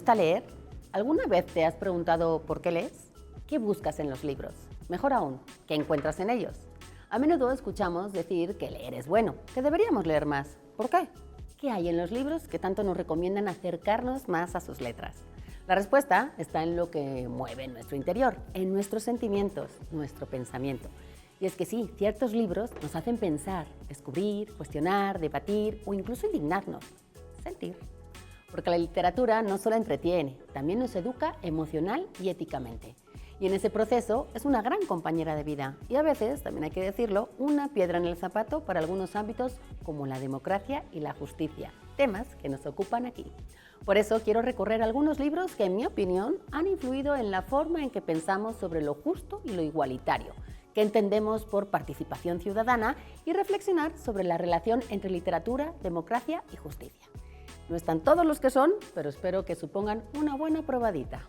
gusta leer? ¿Alguna vez te has preguntado por qué lees? ¿Qué buscas en los libros? Mejor aún, ¿qué encuentras en ellos? A menudo escuchamos decir que leer es bueno, que deberíamos leer más. ¿Por qué? ¿Qué hay en los libros que tanto nos recomiendan acercarnos más a sus letras? La respuesta está en lo que mueve nuestro interior, en nuestros sentimientos, nuestro pensamiento. Y es que sí, ciertos libros nos hacen pensar, descubrir, cuestionar, debatir o incluso indignarnos, sentir. Porque la literatura no solo entretiene, también nos educa emocional y éticamente. Y en ese proceso es una gran compañera de vida y a veces, también hay que decirlo, una piedra en el zapato para algunos ámbitos como la democracia y la justicia, temas que nos ocupan aquí. Por eso quiero recorrer algunos libros que, en mi opinión, han influido en la forma en que pensamos sobre lo justo y lo igualitario, que entendemos por participación ciudadana y reflexionar sobre la relación entre literatura, democracia y justicia. No están todos los que son, pero espero que supongan una buena probadita.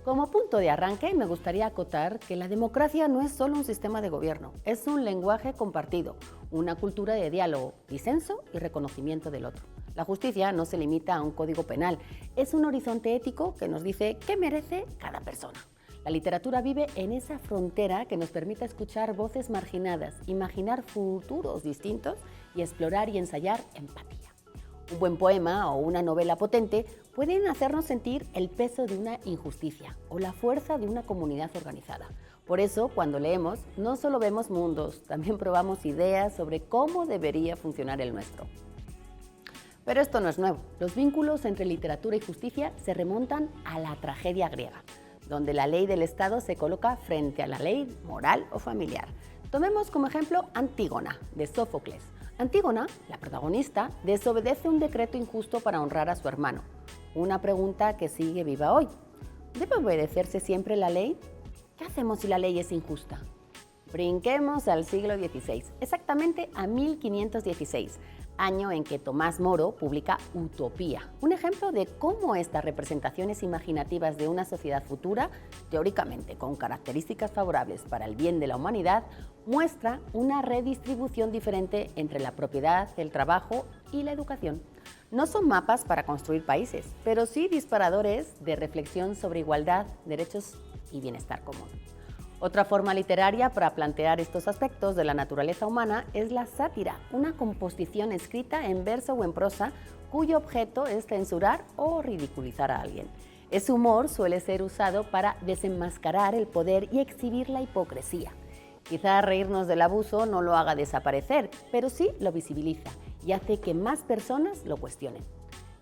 Como punto de arranque, me gustaría acotar que la democracia no es solo un sistema de gobierno, es un lenguaje compartido, una cultura de diálogo, disenso y reconocimiento del otro. La justicia no se limita a un código penal, es un horizonte ético que nos dice qué merece cada persona. La literatura vive en esa frontera que nos permite escuchar voces marginadas, imaginar futuros distintos y explorar y ensayar empatía. Un buen poema o una novela potente pueden hacernos sentir el peso de una injusticia o la fuerza de una comunidad organizada. Por eso, cuando leemos, no solo vemos mundos, también probamos ideas sobre cómo debería funcionar el nuestro. Pero esto no es nuevo. Los vínculos entre literatura y justicia se remontan a la tragedia griega, donde la ley del Estado se coloca frente a la ley moral o familiar. Tomemos como ejemplo Antígona, de Sófocles. Antígona, la protagonista, desobedece un decreto injusto para honrar a su hermano. Una pregunta que sigue viva hoy. ¿Debe obedecerse siempre la ley? ¿Qué hacemos si la ley es injusta? Brinquemos al siglo XVI, exactamente a 1516, año en que Tomás Moro publica Utopía, un ejemplo de cómo estas representaciones imaginativas de una sociedad futura, teóricamente con características favorables para el bien de la humanidad, muestra una redistribución diferente entre la propiedad, el trabajo y la educación. No son mapas para construir países, pero sí disparadores de reflexión sobre igualdad, derechos y bienestar común. Otra forma literaria para plantear estos aspectos de la naturaleza humana es la sátira, una composición escrita en verso o en prosa cuyo objeto es censurar o ridiculizar a alguien. Ese humor suele ser usado para desenmascarar el poder y exhibir la hipocresía. Quizá reírnos del abuso no lo haga desaparecer, pero sí lo visibiliza y hace que más personas lo cuestionen.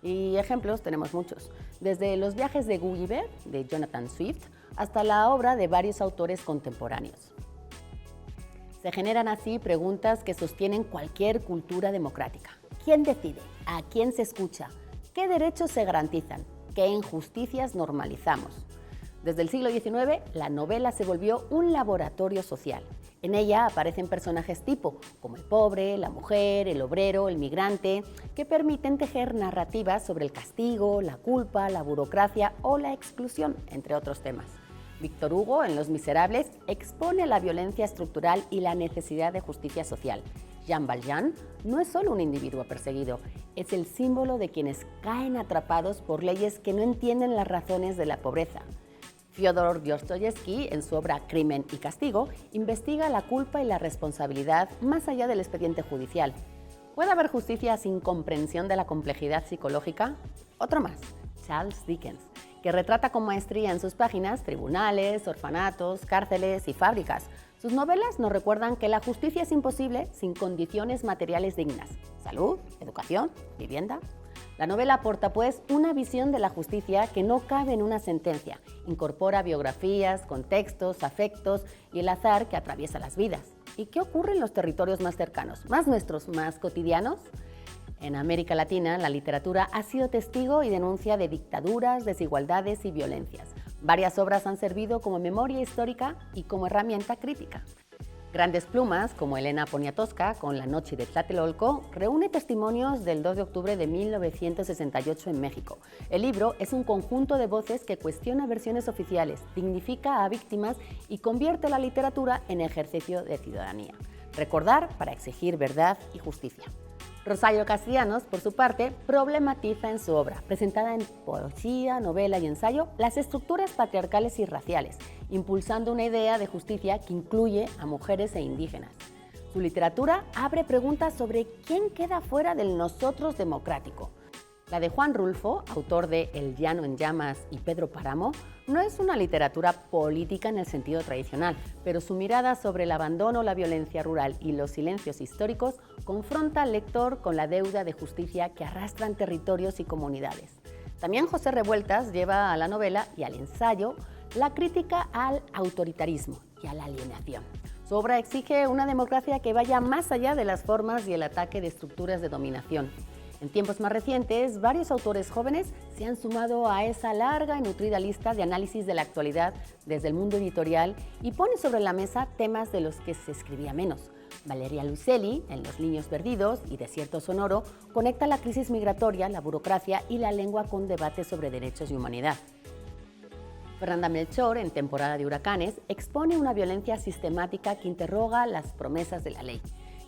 Y ejemplos tenemos muchos, desde los viajes de Gulliver, de Jonathan Swift, hasta la obra de varios autores contemporáneos. Se generan así preguntas que sostienen cualquier cultura democrática. ¿Quién decide? ¿A quién se escucha? ¿Qué derechos se garantizan? ¿Qué injusticias normalizamos? Desde el siglo XIX, la novela se volvió un laboratorio social. En ella aparecen personajes tipo, como el pobre, la mujer, el obrero, el migrante, que permiten tejer narrativas sobre el castigo, la culpa, la burocracia o la exclusión, entre otros temas. Víctor Hugo, en Los Miserables, expone la violencia estructural y la necesidad de justicia social. Jean Valjean no es solo un individuo perseguido, es el símbolo de quienes caen atrapados por leyes que no entienden las razones de la pobreza. Fyodor Dostoyevsky, en su obra Crimen y Castigo, investiga la culpa y la responsabilidad más allá del expediente judicial. ¿Puede haber justicia sin comprensión de la complejidad psicológica? Otro más, Charles Dickens, que retrata con maestría en sus páginas tribunales, orfanatos, cárceles y fábricas. Sus novelas nos recuerdan que la justicia es imposible sin condiciones materiales dignas. Salud, educación, vivienda. La novela aporta, pues, una visión de la justicia que no cabe en una sentencia. Incorpora biografías, contextos, afectos y el azar que atraviesa las vidas. ¿Y qué ocurre en los territorios más cercanos, más nuestros, más cotidianos? En América Latina, la literatura ha sido testigo y denuncia de dictaduras, desigualdades y violencias. Varias obras han servido como memoria histórica y como herramienta crítica. Grandes plumas, como Elena Poniatowska con La noche de Tlatelolco, reúne testimonios del 2 de octubre de 1968 en México. El libro es un conjunto de voces que cuestiona versiones oficiales, dignifica a víctimas y convierte la literatura en ejercicio de ciudadanía. Recordar para exigir verdad y justicia. Rosario Castellanos, por su parte, problematiza en su obra, presentada en poesía, novela y ensayo, las estructuras patriarcales y raciales, impulsando una idea de justicia que incluye a mujeres e indígenas. Su literatura abre preguntas sobre quién queda fuera del nosotros democrático. La de Juan Rulfo, autor de El llano en llamas y Pedro Páramo, no es una literatura política en el sentido tradicional, pero su mirada sobre el abandono, la violencia rural y los silencios históricos confronta al lector con la deuda de justicia que arrastran territorios y comunidades. También José Revueltas lleva a la novela y al ensayo la crítica al autoritarismo y a la alienación. Su obra exige una democracia que vaya más allá de las formas y el ataque de estructuras de dominación. En tiempos más recientes, varios autores jóvenes se han sumado a esa larga y nutrida lista de análisis de la actualidad desde el mundo editorial y pone sobre la mesa temas de los que se escribía menos. Valeria Luiselli, en Los niños perdidos y Desierto sonoro, conecta la crisis migratoria, la burocracia y la lengua con debates sobre derechos y humanidad. Fernanda Melchor, en Temporada de huracanes, expone una violencia sistemática que interroga las promesas de la ley.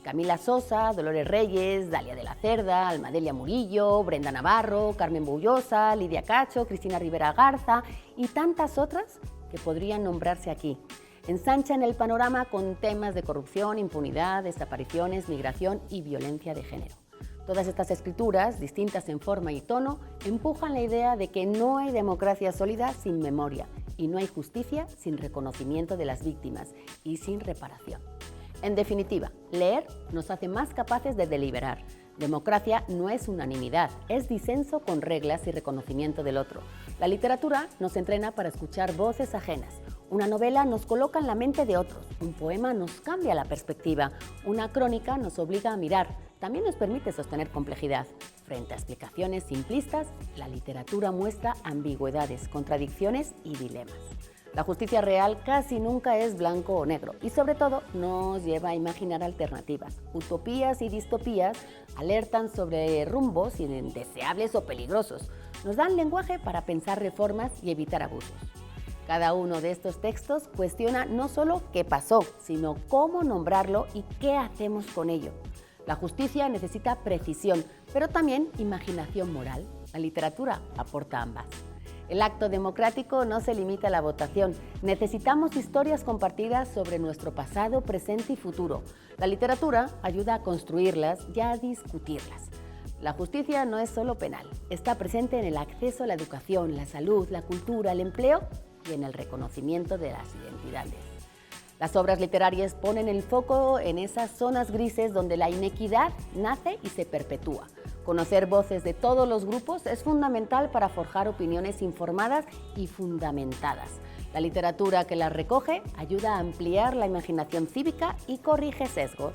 Camila Sosa, Dolores Reyes, Dalia de la Cerda, Almadelia Murillo, Brenda Navarro, Carmen Bullosa, Lidia Cacho, Cristina Rivera Garza y tantas otras que podrían nombrarse aquí. Ensanchan el panorama con temas de corrupción, impunidad, desapariciones, migración y violencia de género. Todas estas escrituras, distintas en forma y tono, empujan la idea de que no hay democracia sólida sin memoria y no hay justicia sin reconocimiento de las víctimas y sin reparación. En definitiva, leer nos hace más capaces de deliberar. Democracia no es unanimidad, es disenso con reglas y reconocimiento del otro. La literatura nos entrena para escuchar voces ajenas. Una novela nos coloca en la mente de otros. Un poema nos cambia la perspectiva. Una crónica nos obliga a mirar. También nos permite sostener complejidad. Frente a explicaciones simplistas, la literatura muestra ambigüedades, contradicciones y dilemas. La justicia real casi nunca es blanco o negro y sobre todo nos lleva a imaginar alternativas. Utopías y distopías alertan sobre rumbos indeseables o peligrosos. Nos dan lenguaje para pensar reformas y evitar abusos. Cada uno de estos textos cuestiona no solo qué pasó, sino cómo nombrarlo y qué hacemos con ello. La justicia necesita precisión, pero también imaginación moral. La literatura aporta ambas. El acto democrático no se limita a la votación. Necesitamos historias compartidas sobre nuestro pasado, presente y futuro. La literatura ayuda a construirlas y a discutirlas. La justicia no es solo penal. Está presente en el acceso a la educación, la salud, la cultura, el empleo y en el reconocimiento de las identidades. Las obras literarias ponen el foco en esas zonas grises donde la inequidad nace y se perpetúa. Conocer voces de todos los grupos es fundamental para forjar opiniones informadas y fundamentadas. La literatura que las recoge ayuda a ampliar la imaginación cívica y corrige sesgos.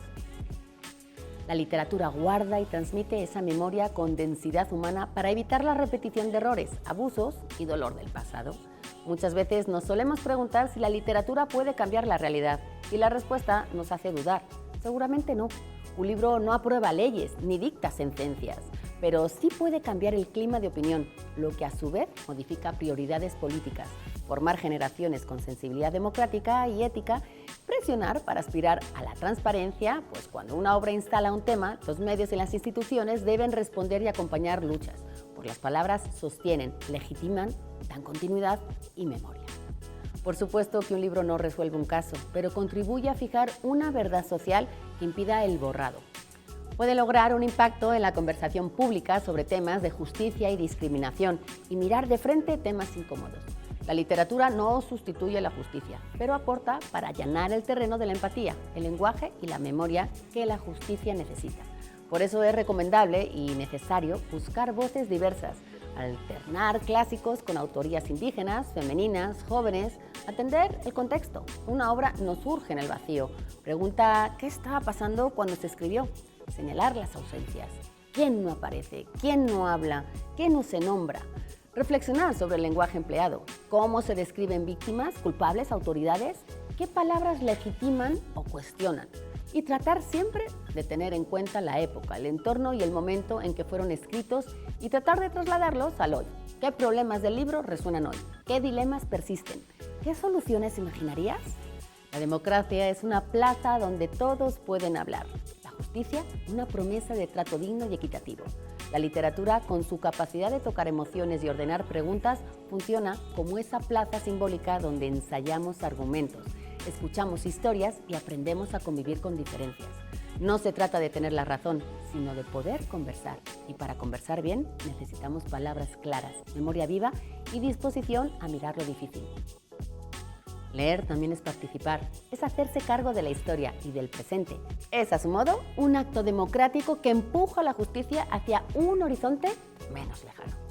La literatura guarda y transmite esa memoria con densidad humana para evitar la repetición de errores, abusos y dolor del pasado. Muchas veces nos solemos preguntar si la literatura puede cambiar la realidad y la respuesta nos hace dudar. Seguramente no. Un libro no aprueba leyes ni dicta sentencias, pero sí puede cambiar el clima de opinión, lo que a su vez modifica prioridades políticas, formar generaciones con sensibilidad democrática y ética, presionar para aspirar a la transparencia, pues cuando una obra instala un tema, los medios y las instituciones deben responder y acompañar luchas, porque las palabras sostienen, legitiman, dan continuidad y memoria. Por supuesto que un libro no resuelve un caso, pero contribuye a fijar una verdad social que impida el borrado. Puede lograr un impacto en la conversación pública sobre temas de justicia y discriminación y mirar de frente temas incómodos. La literatura no sustituye la justicia, pero aporta para allanar el terreno de la empatía, el lenguaje y la memoria que la justicia necesita. Por eso es recomendable y necesario buscar voces diversas, alternar clásicos con autorías indígenas, femeninas, jóvenes, atender el contexto. Una obra no surge en el vacío. Pregunta qué estaba pasando cuando se escribió. Señalar las ausencias. ¿Quién no aparece? ¿Quién no habla? ¿Qué no se nombra? Reflexionar sobre el lenguaje empleado. ¿Cómo se describen víctimas, culpables, autoridades? ¿Qué palabras legitiman o cuestionan? Y tratar siempre de tener en cuenta la época, el entorno y el momento en que fueron escritos y tratar de trasladarlos al hoy. ¿Qué problemas del libro resuenan hoy? ¿Qué dilemas persisten? ¿Qué soluciones imaginarías? La democracia es una plaza donde todos pueden hablar. La justicia una promesa de trato digno y equitativo. La literatura, con su capacidad de tocar emociones y ordenar preguntas, funciona como esa plaza simbólica donde ensayamos argumentos, escuchamos historias y aprendemos a convivir con diferencias. No se trata de tener la razón, sino de poder conversar. Y para conversar bien, necesitamos palabras claras, memoria viva y disposición a mirar lo difícil. Leer también es participar, es hacerse cargo de la historia y del presente. Es, a su modo, un acto democrático que empuja a la justicia hacia un horizonte menos lejano.